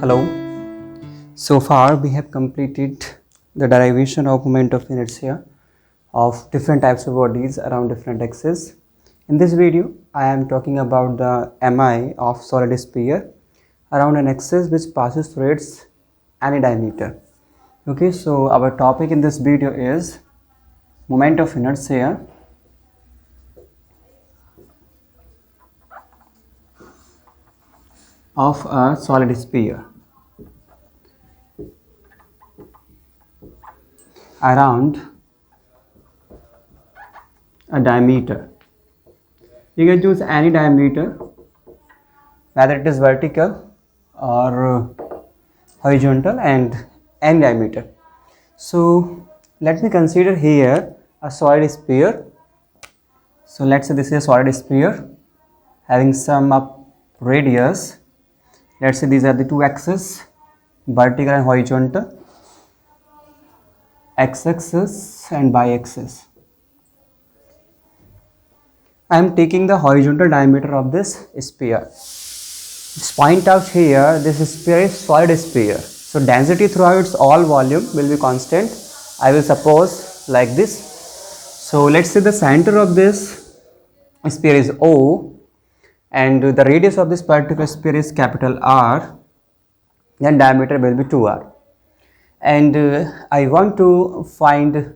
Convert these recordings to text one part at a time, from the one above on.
Hello. So far we have completed the derivation of moment of inertia of different types of bodies around different axes. In this video I am talking about the MI of solid sphere around an axis which passes through its any diameter. Okay, so our topic in this video is moment of inertia of a solid sphere around a diameter. You can choose any diameter, whether it is vertical or horizontal, and any diameter. So let me consider here a solid sphere. So let's say this is a solid sphere having some radius. Let's say these are the two axes, vertical and horizontal, x-axis and y-axis. I am taking the horizontal diameter of this sphere. Just point out here, this sphere is solid sphere. So density throughout its all volume will be constant. I will suppose like this. So let's say the center of this sphere is O and the radius of this particular sphere is capital R, then diameter will be 2R. And I want to find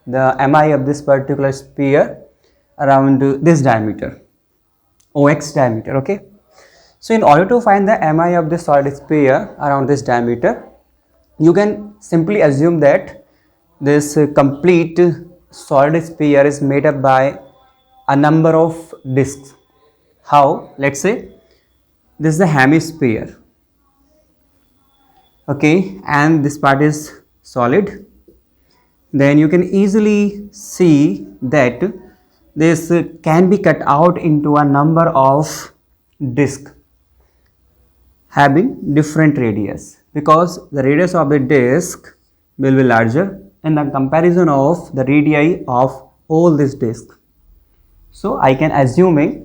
the MI of this particular sphere around this diameter, OX diameter. Okay. So in order to find the MI of this solid sphere around this diameter, you can simply assume that this complete solid sphere is made up by a number of discs. How? Let's say this is the hemisphere. Okay, and this part is solid. Then you can easily see that this can be cut out into a number of discs having different radius, because the radius of the disc will be larger in the comparison of the radii of all these discs. So I can assume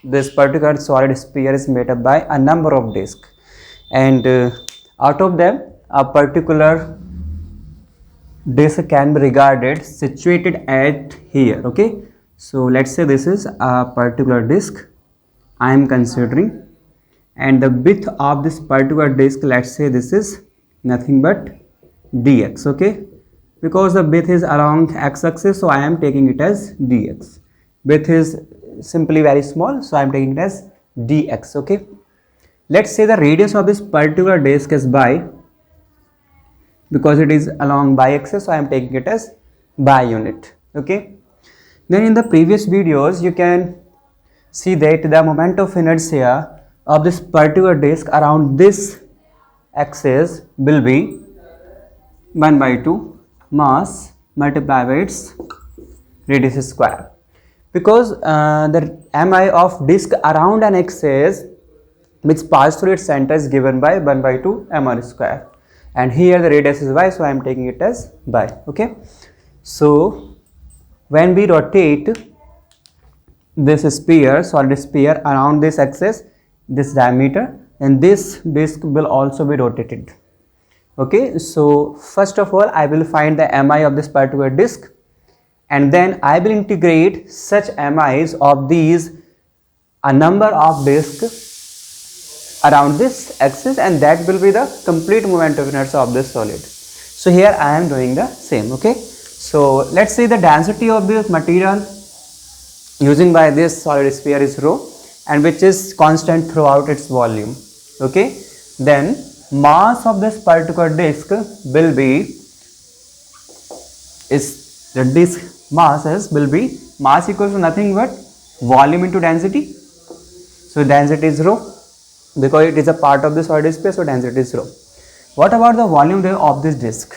this particular solid sphere is made up by a number of discs, and out of them a particular disc can be regarded situated at here. Okay, so let's say this is a particular disc I am considering, and the width of this particular disc, let's say this is nothing but dx. Okay, because the width is along x-axis, so I am taking it as dx. Width is simply very small, so I am taking it as dx. Okay, let's say the radius of this particular disc is by, because it is along y-axis, so I am taking it as by unit. Okay, then in the previous videos you can see that the moment of inertia of this particular disc around this axis will be 1 by 2 mass multiplied by its radius square, because the MI of disc around an axis which pass through its center is given by 1 by 2 mr square, and here the radius is y, so I am taking it as by. Okay, so when we rotate this sphere, solid sphere, around this axis, this diameter, and this disc will also be rotated. Okay, so first of all I will find the MI of this particular disc, and then I will integrate such MIs of these a number of discs around this axis, and that will be the complete moment of inertia of this solid. So here I am doing the same. Okay, so let's say the density of this material using by this solid sphere is rho, and which is constant throughout its volume. Okay, then mass of this particular disc will be, the disc masses will be, mass equals to nothing but volume into density. So density is rho, because it is a part of the solid sphere, so density is rho. What about the volume of this disc?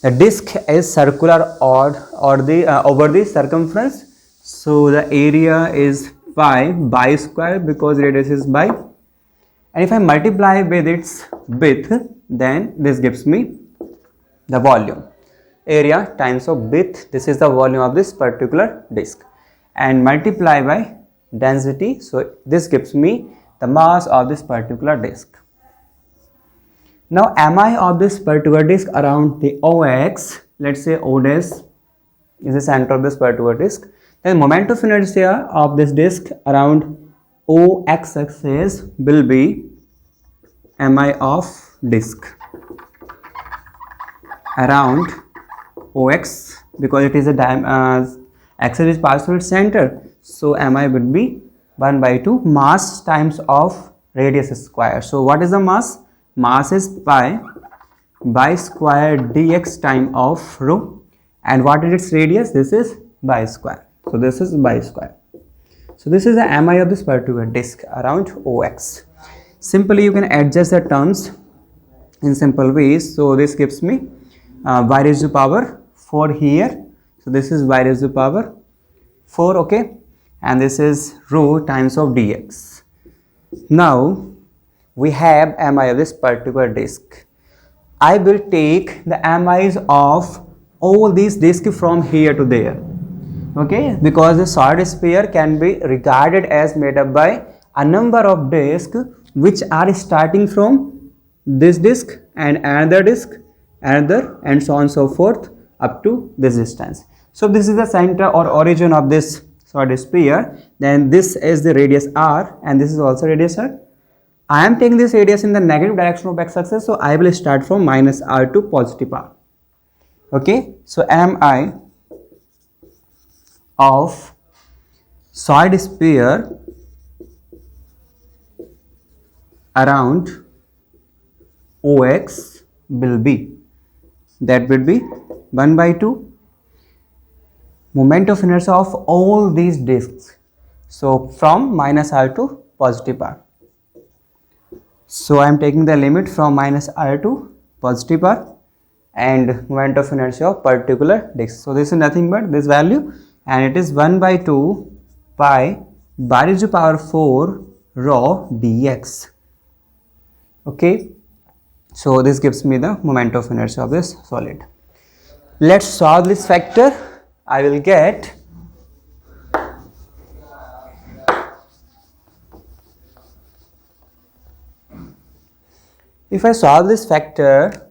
The disc is circular over the circumference, so the area is pi by square, because radius is by, and if I multiply with its width, then this gives me the volume. Area times of width, this is the volume of this particular disc, and multiply by density, so this gives me the mass of this particular disk. Now mi of this particular disk around the OX, let's say O dash is the center of this particular disk, then moment of inertia of this disk around OX axis will be mi of disk around OX, because it is a axis is passed through its center, so mi would be 1 by 2 mass times of radius square. So what is the mass? Mass is pi by square dx time of rho, and what is its radius? This is by square, so this is by square. So this is the mi of this particular disk around OX. Simply you can adjust the terms in simple ways. So this gives me y raised to power 4 here, so this is y raised to power 4, okay, and this is rho times of dx. Now we have mi of this particular disk. I will take the mi's of all these disks from here to there, okay, because the solid sphere can be regarded as made up by a number of disks which are starting from this disk and another disk, another, and so on and so forth up to this distance. So this is the center or origin of this solid sphere, then this is the radius r and this is also radius r. I am taking this radius in the negative direction of x-axis, so I will start from minus r to positive r. Okay, so mi of solid sphere around OX will be, that will be 1 by 2 moment of inertia of all these disks, so from minus r to positive r. So I am taking the limit from minus r to positive r and moment of inertia of particular disk. So this is nothing but this value, and it is 1 by 2 pi by raised to power 4 rho dx. Okay, so this gives me the moment of inertia of this solid. Let's solve this factor. I will get if I solve this factor,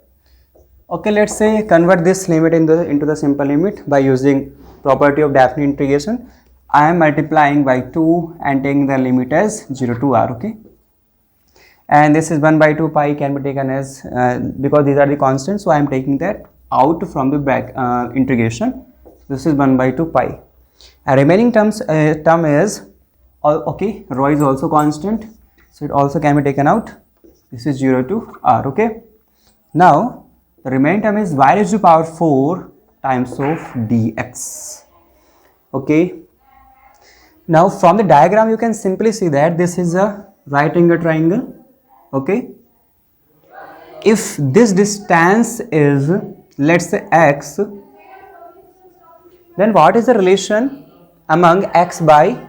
okay, let's say convert this limit into the simple limit by using property of definite integration. I am multiplying by 2 and taking the limit as 0 to r, okay, and this is 1 by 2 pi can be taken as because these are the constants, so I am taking that out from the integration. This is 1 by 2 pi, and remaining term is okay, rho is also constant, so it also can be taken out. This is 0 to r, okay. Now the remaining term is y raised to power 4 times of dx, okay. Now from the diagram you can simply see that this is a right angle triangle, okay. If this distance is, let's say, x, then what is the relation among x by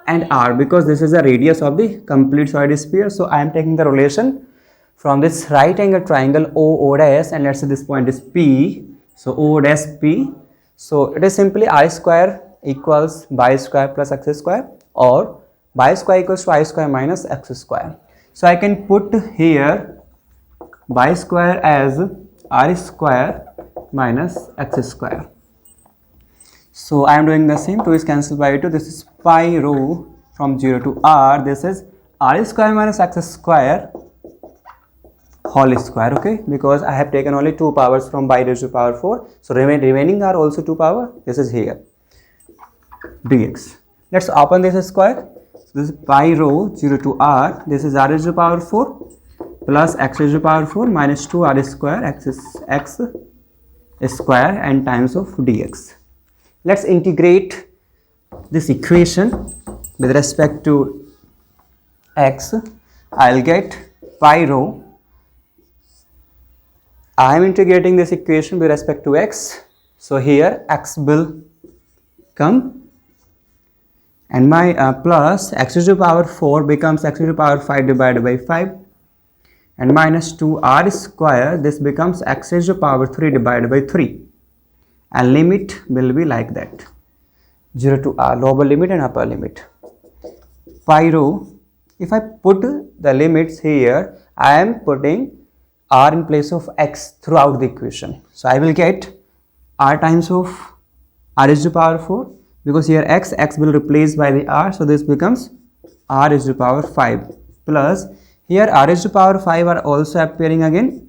and r, because this is the radius of the complete solid sphere. So I am taking the relation from this right angle triangle O dash, and let's say this point is P, so O dash P, so it is simply I square equals y square plus x square, or y square equals to I square minus x square. So I can put here y square as r square minus x square. So I am doing the same, 2 is cancelled by 2, this is pi rho from 0 to r, this is r square minus x square whole square, okay, because I have taken only 2 powers from y raised to power 4, so remaining are also 2 power, this is here dx. Let's open this square, so this is pi rho 0 to r, this is r raised to power 4 plus x raised to power 4 minus 2 r square x square and times of dx. Let's integrate this equation with respect to x. I'll get pi rho. I am integrating this equation with respect to x, so here x will come, and my plus x raised to power 4 becomes x raised to power 5 divided by 5, and minus 2 r square, this becomes x raised to power 3 divided by 3, and limit will be like that, 0 to r, lower limit and upper limit. Pi rho if I put the limits here, I am putting r in place of x throughout the equation. So I will get r times of r is to power 4, because here x will replace by the r, so this becomes r is to power 5, plus here r is to power 5 are also appearing again,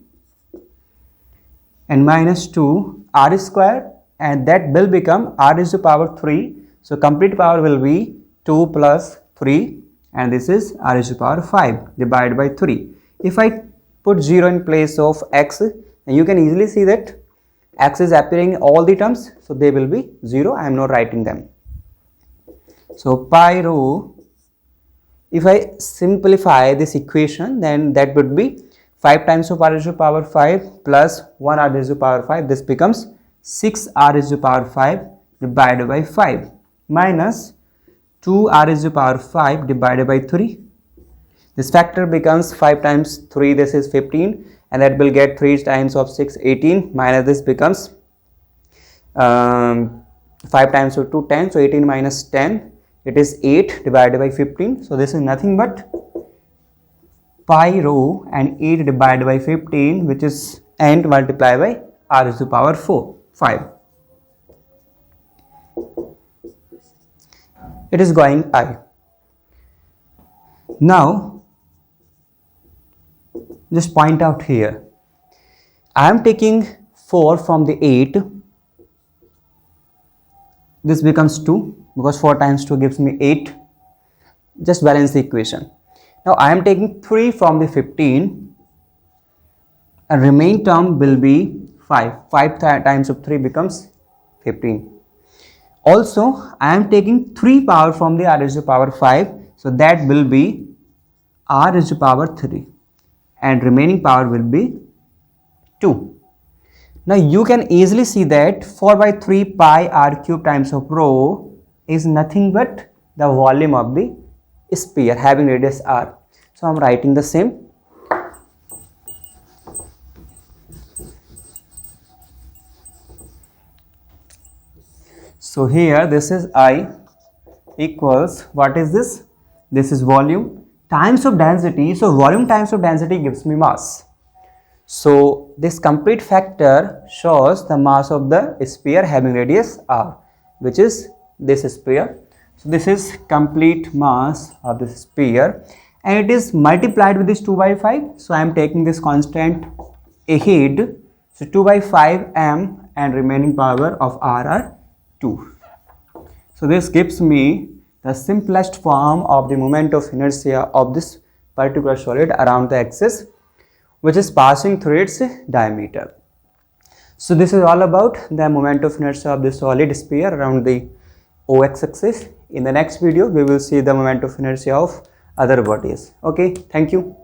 and minus 2 r square, and that will become r is to power 3. So complete power will be 2 plus 3, and this is r is to power 5 divided by 3. If I put 0 in place of x, and you can easily see that x is appearing in all the terms, so they will be 0. I am not writing them. So pi rho, if I simplify this equation, then that would be 5 times of r is to power 5 plus 1 r is to power 5. This becomes 6 r is to power 5 divided by 5 minus 2 r is to power 5 divided by 3. This factor becomes 5 times 3, this is 15, and that will get 3 times of 6, 18, minus this becomes 5 times of 2, 10, so 18 minus 10, it is 8 divided by 15. So this is nothing but pi rho and 8 divided by 15, which is and multiplied by r is to power 5. It is going I. Now just point out here, I am taking 4 from the 8, this becomes 2, because 4 times 2 gives me 8. Just balance the equation. Now I am taking 3 from the 15, and remaining term will be 5. 5 times of 3 becomes 15. Also I am taking 3 power from the r is to power 5, so that will be r is to power 3, and remaining power will be 2. Now you can easily see that 4 by 3 pi r cube times of rho is nothing but the volume of the sphere having radius r. So I am writing the same. So here this is I equals, what is this? This is volume times of density. So volume times of density gives me mass. So this complete factor shows the mass of the sphere having radius r, which is this sphere. So this is complete mass of this sphere, and it is multiplied with this 2 by 5. So I am taking this constant ahead. So 2 by 5 m, and remaining power of r are 2. So this gives me the simplest form of the moment of inertia of this particular solid around the axis, which is passing through its diameter. So this is all about the moment of inertia of the solid sphere around the OX axis. In the next video, we will see the moment of inertia of other bodies. Okay, thank you.